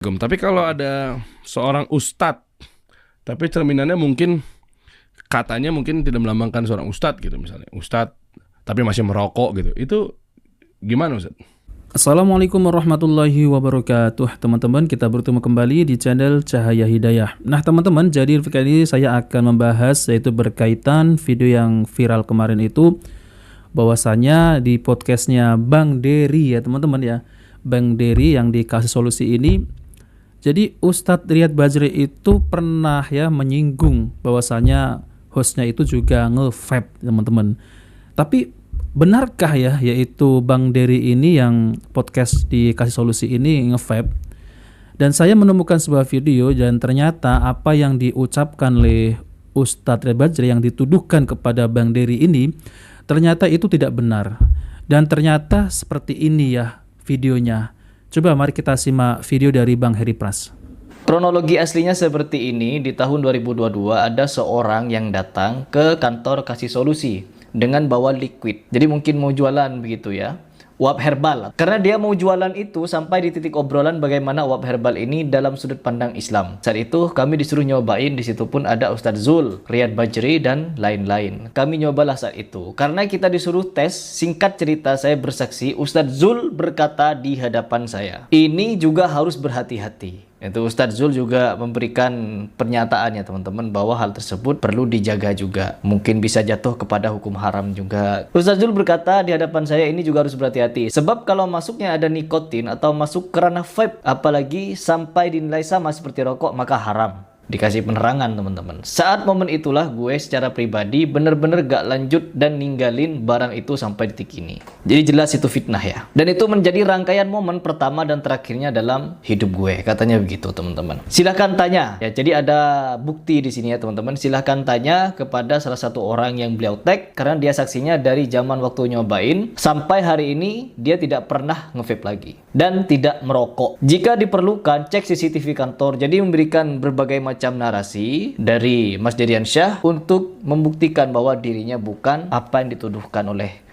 Tapi kalau ada seorang ustadz, tapi cerminannya mungkin katanya mungkin tidak melambangkan seorang ustadz gitu, misalnya ustadz tapi masih merokok gitu, itu gimana Ustadz? Assalamualaikum warahmatullahi wabarakatuh. Teman-teman, kita bertemu kembali di channel Cahaya Hidayah. Nah teman-teman, jadi kali ini saya akan membahas yaitu berkaitan video yang viral kemarin itu, bahwasanya di podcastnya Bang Dery ya teman-teman ya, Bang Dery yang dikasih solusi ini. Jadi Ustadz Riyad Bajri itu pernah ya menyinggung bahwasanya hostnya itu juga nge-vape teman-teman. Tapi benarkah ya yaitu Bang Dery ini yang podcast dikasih solusi ini nge-vape? Dan saya menemukan sebuah video dan ternyata apa yang diucapkan oleh Ustadz Riyad Bajri yang dituduhkan kepada Bang Dery ini ternyata itu tidak benar. Dan ternyata seperti ini ya videonya. Coba mari kita simak video dari Bang Heri Pras. Kronologi aslinya seperti ini. Di tahun 2022 ada seorang yang datang ke kantor kasih solusi dengan bawa liquid. Jadi mungkin mau jualan begitu ya, uap herbal. Karena dia mau jualan itu sampai di titik obrolan bagaimana uap herbal ini dalam sudut pandang Islam. Saat itu kami disuruh nyobain, di situ pun ada Ustadz Zul, Riyad Bajri dan lain-lain. Kami nyobalah saat itu. Karena kita disuruh tes, singkat cerita saya bersaksi, Ustadz Zul berkata di hadapan saya, ini juga harus berhati-hati. Itu Ustadz Zul juga memberikan pernyataannya teman-teman bahwa hal tersebut perlu dijaga juga. Mungkin bisa jatuh kepada hukum haram juga. Ustadz Zul berkata di hadapan saya ini juga harus berhati-hati. Sebab kalau masuknya ada nikotin atau masuk kerana vape, apalagi sampai dinilai sama seperti rokok, maka haram. Dikasih penerangan teman-teman. Saat momen itulah gue secara pribadi bener-bener gak lanjut dan ninggalin barang itu sampai detik ini. Jadi jelas itu fitnah ya. Dan itu menjadi rangkaian momen pertama dan terakhirnya dalam hidup gue. Katanya begitu teman-teman. Silahkan tanya. Ya, jadi ada bukti di sini ya teman-teman. Silahkan tanya kepada salah satu orang yang beliau tag. Karena dia saksinya dari zaman waktu nyobain sampai hari ini dia tidak pernah nge-vape lagi. Dan tidak merokok. Jika diperlukan cek CCTV kantor. Jadi memberikan berbagai macam narasi dari Mas Diryansyah untuk membuktikan bahwa dirinya bukan apa yang dituduhkan oleh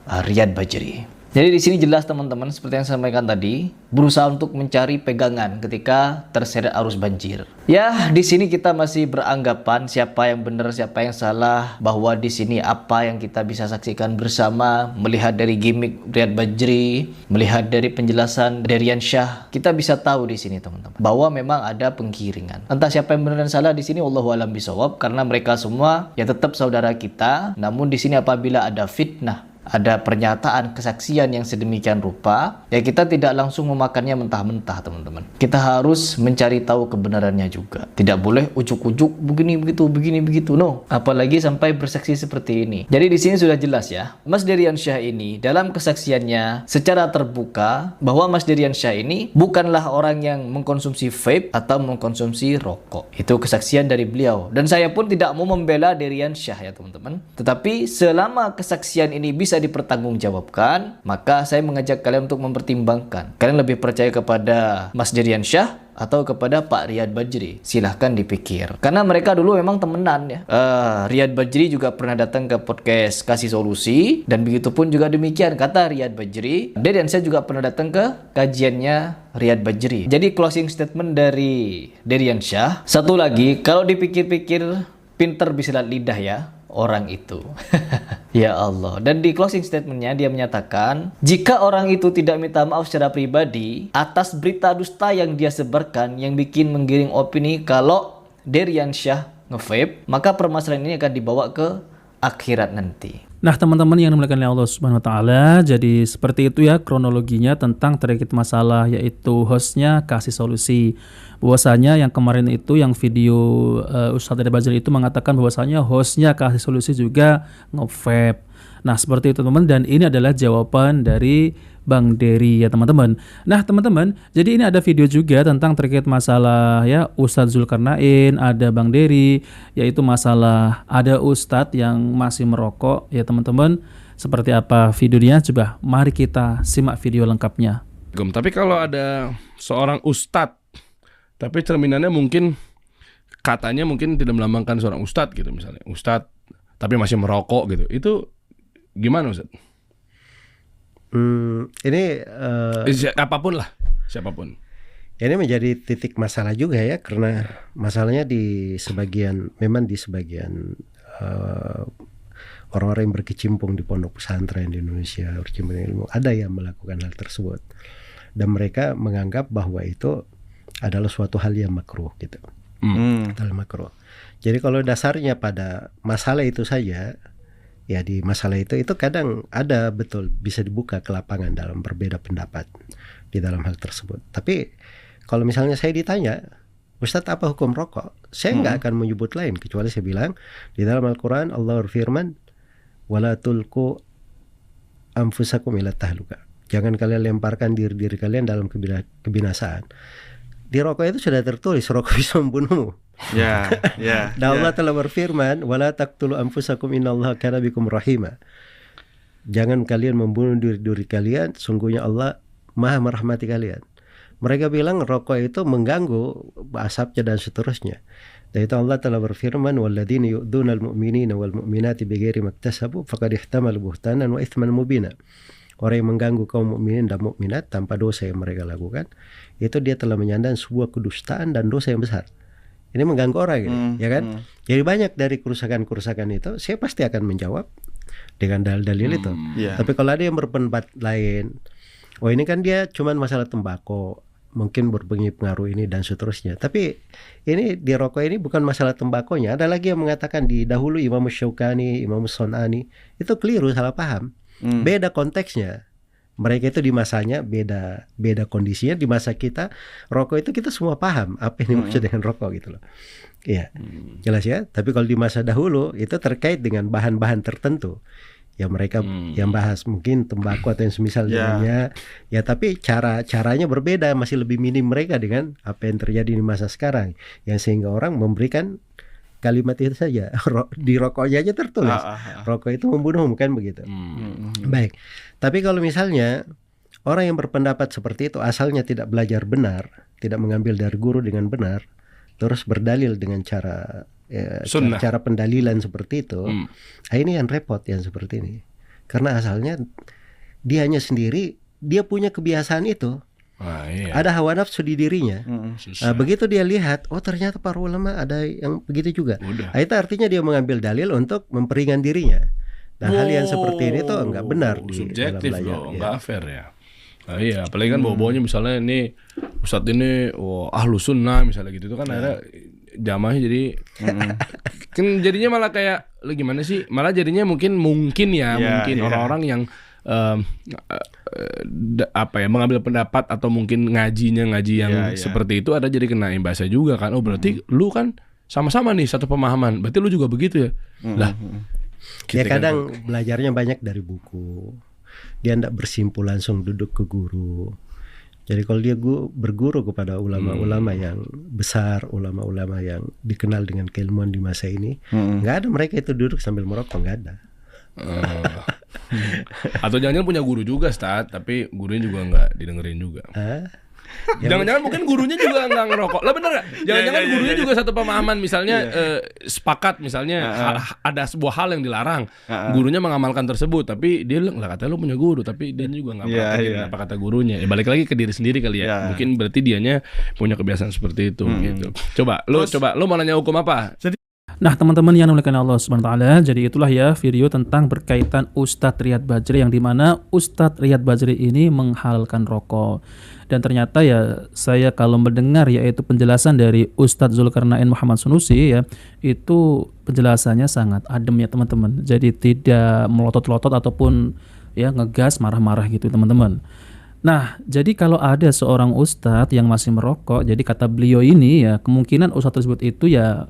Riyad Bajri. Jadi di sini jelas teman-teman, seperti yang saya sampaikan tadi, berusaha untuk mencari pegangan ketika terseret arus banjir. Ya, di sini kita masih beranggapan siapa yang benar, siapa yang salah, bahwa di sini apa yang kita bisa saksikan bersama, melihat dari gimmick Riyad Bajri, melihat dari penjelasan Diryansyah, kita bisa tahu di sini teman-teman bahwa memang ada penggiringan. Entah siapa yang benar dan salah di sini, wallahu a'lam bishawab, karena mereka semua ya tetap saudara kita. Namun di sini apabila ada fitnah, ada pernyataan kesaksian yang sedemikian rupa, ya kita tidak langsung memakannya mentah-mentah teman-teman. Kita harus mencari tahu kebenarannya juga. Tidak boleh ujuk-ujuk begini begitu. No, apalagi sampai bersaksi seperti ini. Jadi di sini sudah jelas ya, Mas Diryansyah ini dalam kesaksiannya secara terbuka bahwa Mas Diryansyah ini bukanlah orang yang mengkonsumsi vape atau mengkonsumsi rokok. Itu kesaksian dari beliau. Dan saya pun tidak mau membela Diryansyah ya teman-teman. Tetapi selama kesaksian ini bisa dipertanggungjawabkan, maka saya mengajak kalian untuk mempertimbangkan. Kalian lebih percaya kepada Mas Diryansyah atau kepada Pak Riyad Bajri? Silahkan dipikir. Karena mereka dulu memang temenan ya. Riyad Bajri juga pernah datang ke podcast Kasih Solusi, dan begitu pun juga demikian kata Riyad Bajri. Diryansyah juga pernah datang ke kajiannya Riyad Bajri. Jadi closing statement dari Diryansyah, satu lagi, kalau dipikir-pikir pinter bisa lidah ya orang itu. Ya Allah. Dan di closing statementnya dia menyatakan, jika orang itu tidak minta maaf secara pribadi atas berita dusta yang dia sebarkan yang bikin menggiring opini kalau Diryansyah nge-vape, maka permasalahan ini akan dibawa ke akhirat nanti. Nah teman-teman yang dimuliakan oleh Allah Subhanahu Wa Taala, jadi seperti itu ya kronologinya tentang terkait masalah yaitu hostnya kasih solusi. Bahwasanya yang kemarin itu yang video Ustadz Riyad Bajri itu mengatakan bahwasanya hostnya kasih solusi juga nge-vape. Nah seperti itu teman-teman, dan ini adalah jawaban dari Bang Dery ya teman-teman. Nah teman-teman, jadi ini ada video juga tentang terkait masalah ya Ustadz Zulkarnain, ada Bang Dery, yaitu masalah ada Ustadz yang masih merokok ya teman-teman. Seperti apa videonya? Coba mari kita simak video lengkapnya. Tapi kalau ada seorang ustadz, tapi cerminannya mungkin katanya mungkin tidak melambangkan seorang ustadz gitu, misalnya ustadz tapi masih merokok gitu, itu gimana Ustadz? Ini Apapun lah, siapapun. Ini menjadi titik masalah juga ya, karena masalahnya memang di sebagian orang-orang yang berkecimpung di pondok pesantren di Indonesia, berkecimpung ilmu, ada yang melakukan hal tersebut dan mereka menganggap bahwa itu adalah suatu hal yang makruh gitu. Hal makruh. Jadi kalau dasarnya pada masalah itu saja, ya di masalah itu kadang ada betul bisa dibuka ke lapangan dalam berbeda pendapat di dalam hal tersebut. Tapi kalau misalnya saya ditanya, Ustadz apa hukum rokok? Saya nggak akan menyebut lain kecuali saya bilang di dalam Al-Quran Allah berfirman, wala tulku anfusakum ila tahluka. Jangan kalian lemparkan diri kalian dalam kebinasaan. Di rokok itu sudah tertulis rokok bisa membunuhmu. Dan Allah telah berfirman, wala taqtulu anfusakum innallaha kana bikum rahima. Jangan kalian membunuh diri kalian, sungguhnya Allah Maha merahmati kalian. Mereka bilang rokok itu mengganggu asapnya dan seterusnya. Dan itu Allah telah berfirman, walladzina yu'dzunal mu'minina wal mu'minati bighairi maktasabu faqad ihtamalu buhtanan wa itsman mubina. Orang yang mengganggu kaum mukminin dan mukminat tanpa dosa yang mereka lakukan, itu dia telah menyandang sebuah kedustaan dan dosa yang besar. Ini mengganggu orang gitu, ya kan? Jadi banyak dari kerusakan-kerusakan itu saya pasti akan menjawab dengan dalil-dalil itu. Tapi kalau ada yang berpendapat lain, oh ini kan dia cuman masalah tembakau, mungkin berpengaruh ini dan seterusnya. Tapi ini di rokok ini bukan masalah tembakonya. Ada lagi yang mengatakan di dahulu Imam Syaukani, Imam Son'ani, itu keliru, salah paham. Beda konteksnya. Mereka itu di masanya beda kondisinya. Di masa kita rokok itu kita semua paham apa yang dimaksud dengan rokok gitu loh. Iya, jelas ya. Tapi kalau di masa dahulu itu terkait dengan bahan-bahan tertentu. Ya mereka yang bahas mungkin tembakau atau yang semisal dengannya. Ya tapi caranya berbeda, masih lebih minim mereka dengan apa yang terjadi di masa sekarang. Yang sehingga orang memberikan kalimat itu saja. Di rokoknya aja tertulis rokok itu membunuh, bukan begitu. Baik. Tapi kalau misalnya orang yang berpendapat seperti itu asalnya tidak belajar benar, tidak mengambil dari guru dengan benar, terus berdalil dengan cara pendalilan seperti itu, ini yang repot yang seperti ini. Karena asalnya dia hanya sendiri, dia punya kebiasaan itu. Ada hawa nafsu di dirinya. Begitu dia lihat, oh ternyata para ulama ada yang begitu juga. Itu artinya dia mengambil dalil untuk memperingan dirinya. Dan hal yang seperti ini tuh enggak benar di dalam belajar. Enggak fair ya. Iya, apalagi kan bawa-bawanya misalnya ini Ustadz ini ahlu sunnah misalnya gitu, itu kan akhirnya jamaahnya jadi kan jadinya malah kayak gimana sih, malah jadinya mungkin orang-orang yang mengambil pendapat atau mungkin ngaji yang seperti itu ada jadi kena imbasnya juga kan. Oh berarti lu kan sama-sama nih satu pemahaman, berarti lu juga begitu ya. Lah dia kadang belajarnya banyak dari buku, dia tidak bersimpul langsung duduk ke guru. Jadi kalau dia berguru kepada ulama-ulama yang besar, ulama-ulama yang dikenal dengan keilmuan di masa ini, nggak ada mereka itu duduk sambil merokok, nggak ada. Atau jangan-jangan punya guru juga, Ustaz, tapi gurunya juga nggak didengerin juga. Jangan-jangan mungkin gurunya juga nggak ngerokok. Lah bener nggak? Jangan-jangan gurunya juga satu pemahaman, misalnya sepakat, misalnya ada sebuah hal yang dilarang, gurunya mengamalkan tersebut, tapi dia lah katanya lu punya guru, tapi dia juga nggak perhatiin apa kata gurunya. Ya balik lagi ke diri sendiri kali ya. Mungkin berarti dianya punya kebiasaan seperti itu. Gitu. Coba lu mau nanya hukum apa? Nah teman-teman yang dimuliakan Allah Subhanahu wa Ta'ala, jadi itulah ya video tentang berkaitan Ustadz Riyad Bajri, yang dimana Ustadz Riyad Bajri ini menghalalkan rokok. Dan ternyata ya saya kalau mendengar yaitu penjelasan dari Ustadz Zulkarnain Muhammad Sunusi ya, itu penjelasannya sangat adem ya teman-teman. Jadi tidak melotot-lotot ataupun ya ngegas marah-marah gitu teman-teman. Nah, jadi kalau ada seorang ustadz yang masih merokok, jadi kata beliau ini ya kemungkinan ustadz tersebut itu ya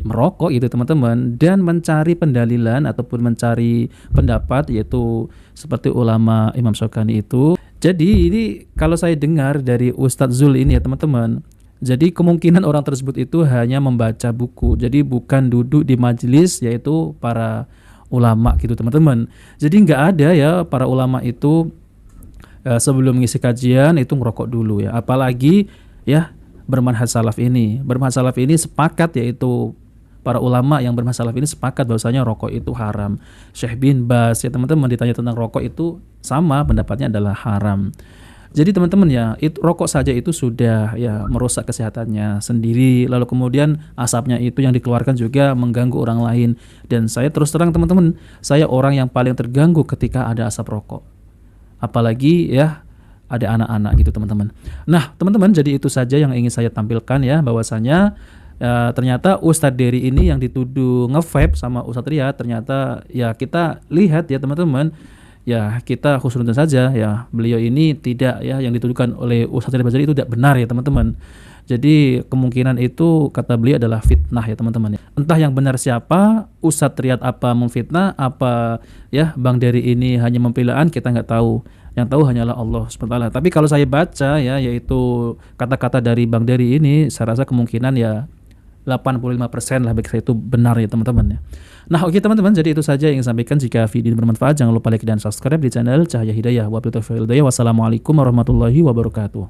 merokok gitu teman-teman, dan mencari pendalilan ataupun mencari pendapat yaitu seperti ulama Imam Syaukani itu. Jadi ini kalau saya dengar dari Ustadz Zul ini ya teman-teman, jadi kemungkinan orang tersebut itu hanya membaca buku, jadi bukan duduk di majelis yaitu para ulama gitu teman-teman. Jadi nggak ada ya para ulama itu sebelum mengisi kajian itu ngerokok dulu ya, apalagi ya bermanhaj salaf ini. Bermanhaj salaf ini sepakat, yaitu para ulama yang bermanhaj salaf ini sepakat bahwasanya rokok itu haram. Syekh bin Baz ya teman-teman ditanya tentang rokok itu sama pendapatnya adalah haram. Jadi teman-teman ya, rokok saja itu sudah ya merusak kesehatannya sendiri. Lalu kemudian asapnya itu yang dikeluarkan juga mengganggu orang lain. Dan saya terus terang teman-teman, saya orang yang paling terganggu ketika ada asap rokok. Apalagi ya ada anak-anak gitu teman-teman. Nah teman-teman, jadi itu saja yang ingin saya tampilkan ya, bahwasanya ternyata Ustadz Dery ini yang dituduh nge-vape sama Ustadz Riyad, ternyata ya kita lihat ya teman-teman, ya kita husnuzon saja ya, beliau ini tidak ya, yang dituduhkan oleh Ustadz Riyad Bajali itu tidak benar ya teman-teman. Jadi kemungkinan itu kata beliau adalah fitnah ya teman-teman. Entah yang benar siapa, Ustadz Riyad apa memfitnah, apa ya Bang Dery ini hanya mempilaan, kita nggak tahu. Yang tahu hanyalah Allah SWT. Tapi kalau saya baca ya, yaitu kata-kata dari Bang Dery ini, saya rasa kemungkinan ya 85% lah bagi saya itu benar ya teman-teman ya. Nah oke teman-teman, jadi itu saja yang saya sampaikan. Jika video ini bermanfaat, jangan lupa like dan subscribe di channel Cahaya Hidayah. Wassalamualaikum warahmatullahi wabarakatuh.